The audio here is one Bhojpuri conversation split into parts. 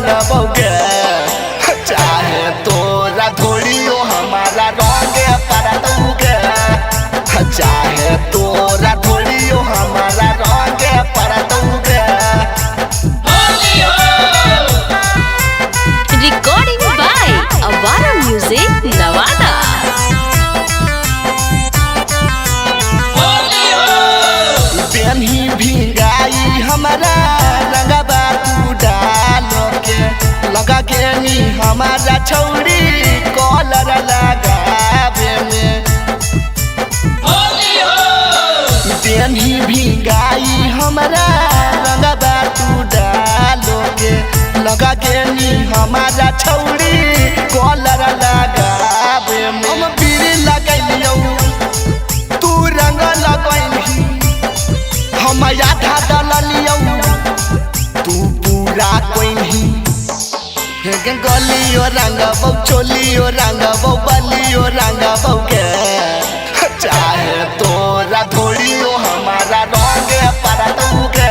रंग बौगे चाहे तोरा धोड़ियो हमारा रंग परतौगे चाहे तोरा धोड़ियो हमारा रंग परतौगे। Recording by Avara Music, Nevada. बेनी भिंगाई हमारा रंगबा तू डाल के लगा के नी हमारा छौड़ी कॉलर लगावे में बेनी भिंगाई हमारा रंगबा तू डाल के लगा के नी हमारा छौड़ी कॉलर लगावे में हम पीर लगैलियो तू रंग लगैली हम आधा डलियो तू पूरा कोई नहीं गलियो रंग बौ चोलियो रंग बौ बलियो रंग बौ के चाहे तोरा धोड़ियो हमारा रंग परतौगे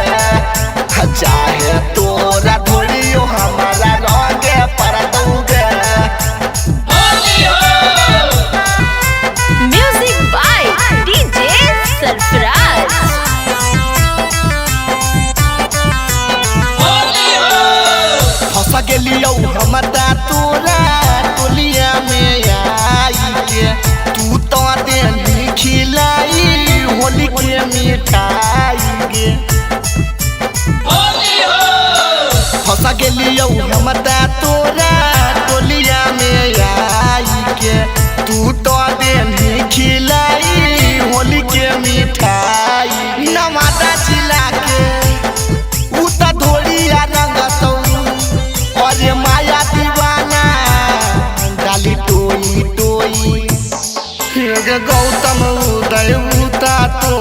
चाहे तोरा धोड़ियो हमारा रंग परतौगे। Music by DJ Sarfaraz. फंस गेलियो हमारा तोरा टोलिया में आई के तू तो देनी खिलाई होली के मिठाई गे फंस गेलियो हमारा तोरा टोलिया में आई के तू तो देनी खिलाई होली के मिठाई नवादा जिला के उ त धोड़िया रंगतौ अरे माया दीवाना डाली टोई टोई गौतम उदय उता तो